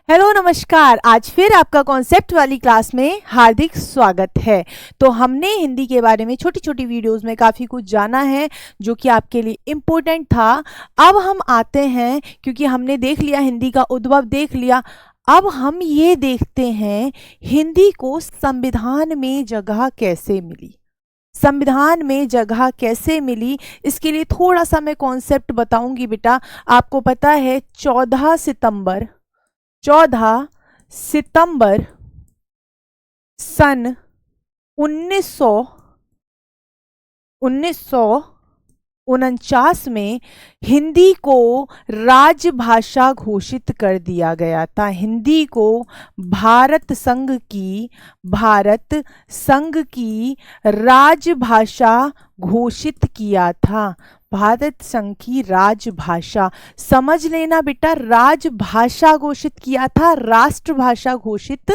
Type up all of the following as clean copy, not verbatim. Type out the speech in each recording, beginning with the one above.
Hello नमस्कार। आज फिर आपका कॉन्सेप्ट वाली क्लास में हार्दिक स्वागत है। तो हमने हिंदी के बारे में छोटी छोटी वीडियोस में काफ़ी कुछ जाना है जो कि आपके लिए इम्पोर्टेंट था। अब हम आते हैं, क्योंकि हमने देख लिया हिंदी का उद्भव देख लिया, अब हम ये देखते हैं हिंदी को संविधान में जगह कैसे मिली। संविधान में जगह कैसे मिली, इसके लिए थोड़ा सा मैं कॉन्सेप्ट बताऊंगी बेटा। आपको पता है 14 सितंबर सन 1949 में हिंदी को राजभाषा घोषित कर दिया गया था। हिंदी को भारत संघ की राजभाषा घोषित किया था। भारत संघ की राजभाषा, समझ लेना बेटा, राजभाषा घोषित किया था, राष्ट्रभाषा घोषित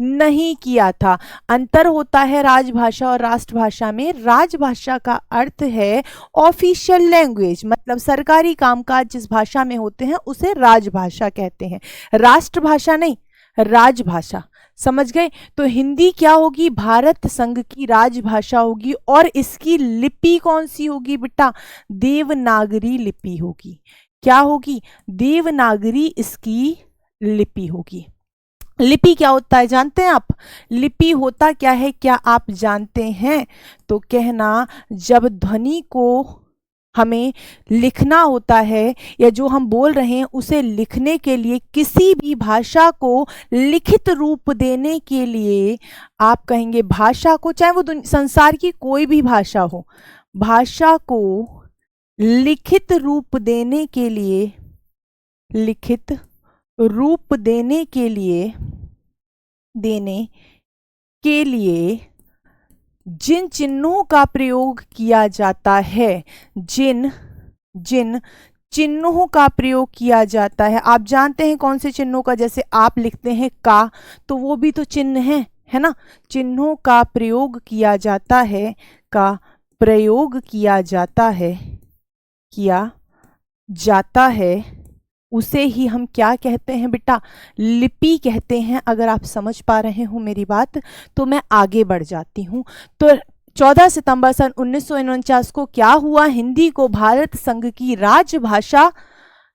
नहीं किया था। अंतर होता है राजभाषा और राष्ट्रभाषा में। राजभाषा का अर्थ है ऑफिशियल लैंग्वेज, मतलब सरकारी कामकाज जिस भाषा में होते हैं उसे राजभाषा कहते हैं। राष्ट्रभाषा नहीं, राजभाषा। समझ गए? तो हिंदी क्या होगी? भारत संघ की राजभाषा होगी। और इसकी लिपि कौन सी होगी बेटा? देवनागरी लिपि होगी। क्या होगी? देवनागरी इसकी लिपि होगी। लिपि क्या होता है जानते हैं आप? लिपि होता क्या है, क्या आप जानते हैं? तो कहना, जब ध्वनि को हमें लिखना होता है या जो हम बोल रहे हैं उसे लिखने के लिए, किसी भी भाषा को लिखित रूप देने के लिए, आप कहेंगे भाषा को, चाहे वो संसार की कोई भी भाषा हो, भाषा को लिखित रूप देने के लिए, लिखित रूप देने के लिए जिन चिन्हों का प्रयोग किया जाता है, जिन चिन्हों का प्रयोग किया जाता है, आप जानते हैं कौन से चिन्हों का? जैसे आप लिखते हैं का, तो वो भी तो चिन्ह है ना। चिन्हों का प्रयोग किया जाता है, किया जाता है, उसे ही हम क्या कहते हैं बेटा? लिपि कहते हैं। अगर आप समझ पा रहे हो मेरी बात तो मैं आगे बढ़ जाती हूँ। तो 14 सितंबर सन 1949 को क्या हुआ? हिंदी को भारत संघ की राजभाषा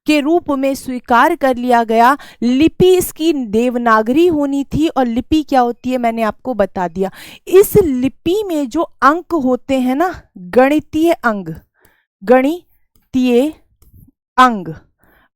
के रूप में स्वीकार कर लिया गया। लिपि इसकी देवनागरी होनी थी। और लिपि क्या होती है मैंने आपको बता दिया। इस लिपि में जो अंक होते हैं ना, गणितीय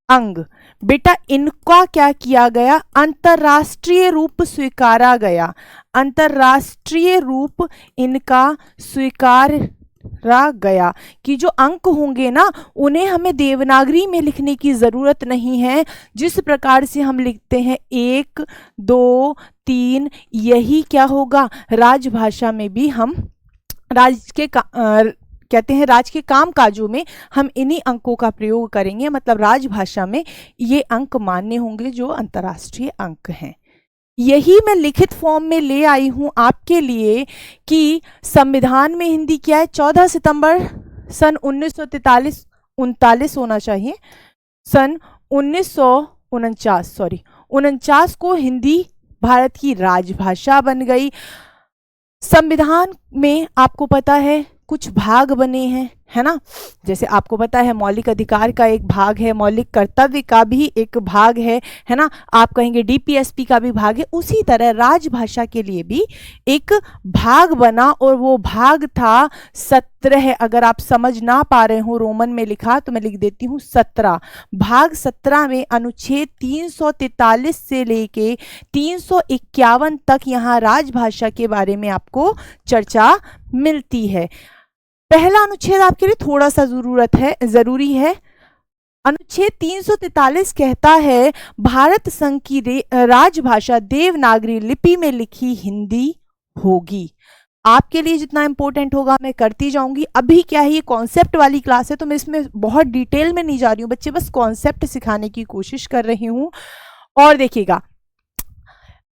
अंग बेटा, इनका क्या किया गया? अंतरराष्ट्रीय रूप स्वीकारा गया। अंतरराष्ट्रीय रूप इनका स्वीकारा गया कि जो अंक होंगे ना, उन्हें हमें देवनागरी में लिखने की जरूरत नहीं है। जिस प्रकार से हम लिखते हैं 1, 2, 3, यही क्या होगा? राजभाषा में भी हम कहते हैं राज के काम काजों में हम इन्हीं अंकों का प्रयोग करेंगे। मतलब राजभाषा में ये अंक मान्य होंगे जो अंतर्राष्ट्रीय अंक हैं। यही मैं लिखित फॉर्म में ले आई हूं आपके लिए कि संविधान में हिंदी क्या है। 14 सितंबर सन 1939 होना चाहिए, सन 1949 को हिंदी भारत की राजभाषा बन गई। संविधान में आपको पता है कुछ भाग बने हैं, है ना। जैसे आपको पता है मौलिक अधिकार का एक भाग है, मौलिक कर्तव्य का भी एक भाग है ना। आप कहेंगे डीपीएसपी का भी भाग है। उसी तरह राजभाषा के लिए भी एक भाग बना और वो भाग था 17। अगर आप समझ ना पा रहे हो, रोमन में लिखा तो मैं लिख देती हूँ 17। भाग 17 में अनुच्छेद 343 से लेके 351 तक यहाँ राजभाषा के बारे में आपको चर्चा मिलती है। पहला अनुच्छेद आपके लिए थोड़ा सा जरूरी है। अनुच्छेद 343 कहता है भारत संघ की राजभाषा देवनागरी लिपि में लिखी हिंदी होगी। आपके लिए जितना इंपॉर्टेंट होगा मैं करती जाऊंगी। अभी क्या है, ये कॉन्सेप्ट वाली क्लास है तो मैं इसमें बहुत डिटेल में नहीं जा रही हूँ बच्चे, बस कॉन्सेप्ट सिखाने की कोशिश कर रही हूँ। और देखिएगा,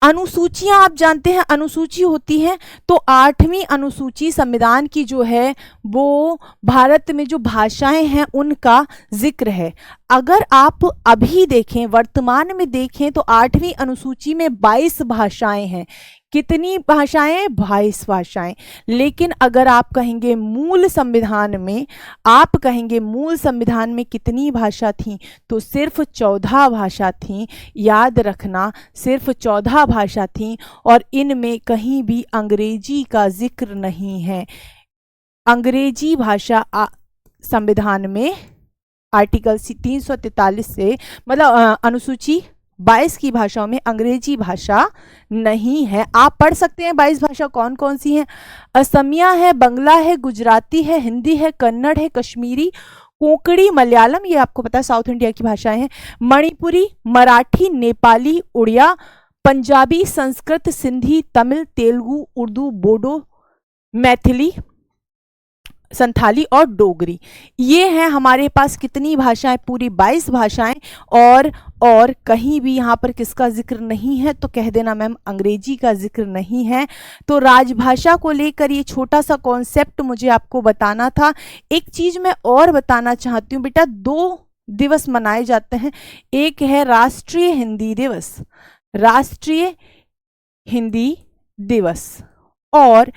अनुसूचियां आप जानते हैं, अनुसूची होती हैं, तो 8वीं अनुसूची संविधान की जो है वो भारत में जो भाषाएं हैं उनका जिक्र है। अगर आप अभी देखें, वर्तमान में देखें, तो 8वीं अनुसूची में 22 भाषाएं हैं। कितनी भाषाएं? 22 भाषाएं। लेकिन अगर आप कहेंगे मूल संविधान में, आप कहेंगे मूल संविधान में कितनी भाषा थी, तो सिर्फ 14 भाषा थी। याद रखना, सिर्फ 14 भाषा थी, और इनमें कहीं भी अंग्रेजी का जिक्र नहीं है। अंग्रेजी भाषा संविधान में आर्टिकल 343 से, मतलब अनुसूची 22 की भाषाओं में अंग्रेजी भाषा नहीं है। आप पढ़ सकते हैं 22 भाषा कौन कौन सी हैं। असमिया है, बंगला है, गुजराती है, हिंदी है, कन्नड़ है, कश्मीरी, कोंकणी, मलयालम, ये आपको पता है साउथ इंडिया की भाषाएं हैं, मणिपुरी, मराठी, नेपाली, उड़िया, पंजाबी, संस्कृत, सिंधी, तमिल, तेलुगु, उर्दू, बोडो, मैथिली, संथाली और डोगरी। ये हैं हमारे पास कितनी भाषाएं? पूरी 22 भाषाएं। और कहीं भी यहाँ पर किसका जिक्र नहीं है, तो कह देना मैम अंग्रेजी का जिक्र नहीं है। तो राजभाषा को लेकर ये छोटा सा कॉन्सेप्ट मुझे आपको बताना था। एक चीज मैं और बताना चाहती हूँ बेटा, 2 दिवस मनाए जाते हैं। एक है राष्ट्रीय हिंदी दिवस, राष्ट्रीय हिंदी दिवस, और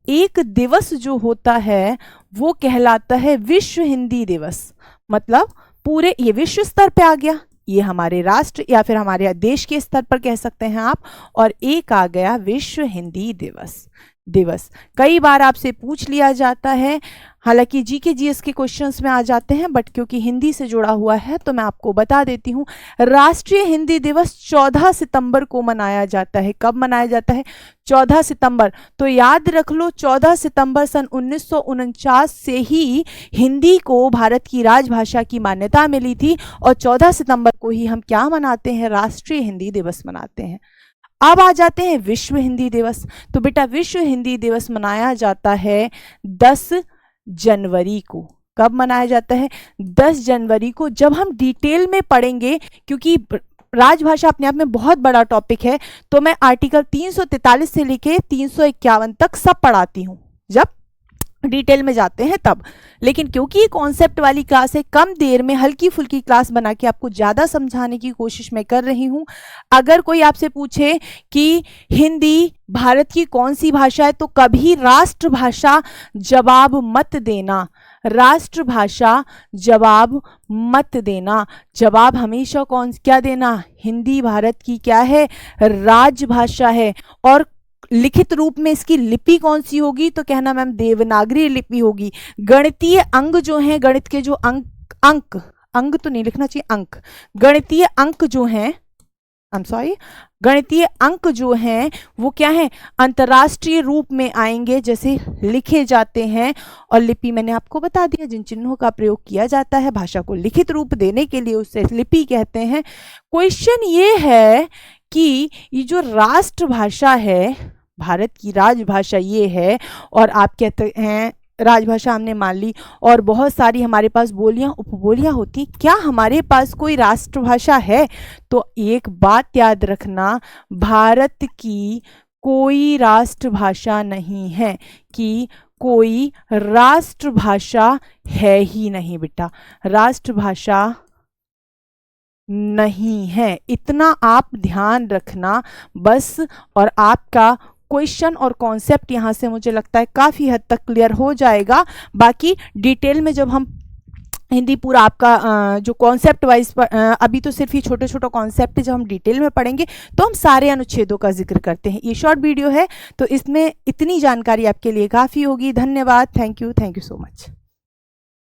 एक दिवस जो होता है वो कहलाता है विश्व हिंदी दिवस। मतलब पूरे, ये विश्व स्तर पे आ गया, ये हमारे राष्ट्र या फिर हमारे देश के स्तर पर कह सकते हैं आप, और एक आ गया विश्व हिंदी दिवस। कई बार आपसे पूछ लिया जाता है, हालांकि जीके जीएस के क्वेश्चंस में आ जाते हैं, बट क्योंकि हिंदी से जुड़ा हुआ है तो मैं आपको बता देती हूँ। राष्ट्रीय हिंदी दिवस 14 सितंबर को मनाया जाता है। कब मनाया जाता है? 14 सितंबर। तो याद रख लो, 14 सितंबर सन 1949 से ही हिंदी को भारत की राजभाषा की मान्यता मिली थी, और 14 सितंबर को ही हम क्या मनाते हैं? राष्ट्रीय हिंदी दिवस मनाते हैं। अब आ जाते हैं विश्व हिंदी दिवस। तो बेटा विश्व हिंदी दिवस मनाया जाता है 10 जनवरी को। कब मनाया जाता है? 10 जनवरी को। जब हम डिटेल में पढ़ेंगे, क्योंकि राजभाषा अपने आप में बहुत बड़ा टॉपिक है, तो मैं आर्टिकल 343 से लेके 351 तक सब पढ़ाती हूँ जब डिटेल में जाते हैं तब। लेकिन क्योंकि ये कॉन्सेप्ट वाली क्लास है, कम देर में हल्की फुल्की क्लास बना के आपको ज़्यादा समझाने की कोशिश मैं कर रही हूँ। अगर कोई आपसे पूछे कि हिंदी भारत की कौन सी भाषा है, तो कभी राष्ट्रभाषा जवाब मत देना, राष्ट्रभाषा जवाब मत देना। जवाब हमेशा क्या देना? हिंदी भारत की क्या है? राजभाषा है। और लिखित रूप में इसकी लिपि कौन सी होगी? तो कहना मैम देवनागरी लिपि होगी। गणितीय अंग जो हैं, गणित के जो अंक तो नहीं लिखना चाहिए, अंक, गणितीय अंक जो हैं, गणितीय अंक जो हैं वो क्या है? अंतर्राष्ट्रीय रूप में आएंगे, जैसे लिखे जाते हैं। और लिपि मैंने आपको बता दिया, जिन चिन्हों का प्रयोग किया जाता है भाषा को लिखित रूप देने के लिए, उससे लिपि कहते हैं। क्वेश्चन ये है कि ये जो राष्ट्रभाषा है, भारत की राजभाषा ये है, और आप कहते हैं राजभाषा हमने मान ली, और बहुत सारी हमारे पास बोलियां उपबोलियां होती, क्या हमारे पास कोई राष्ट्रभाषा है? तो एक बात याद रखना, भारत की कोई राष्ट्रभाषा नहीं है, कि कोई राष्ट्रभाषा है ही नहीं बेटा, राष्ट्रभाषा नहीं है। इतना आप ध्यान रखना बस, और आपका क्वेश्चन और कॉन्सेप्ट यहाँ से मुझे लगता है काफ़ी हद तक क्लियर हो जाएगा। बाकी डिटेल में जब हम हिंदी पूरा आपका जो कॉन्सेप्ट वाइज, अभी तो सिर्फ ये छोटे छोटे कॉन्सेप्ट जब हम डिटेल में पढ़ेंगे तो हम सारे अनुच्छेदों का जिक्र करते हैं। ये शॉर्ट वीडियो है तो इसमें इतनी जानकारी आपके लिए काफ़ी होगी। धन्यवाद, थैंक यू सो मच।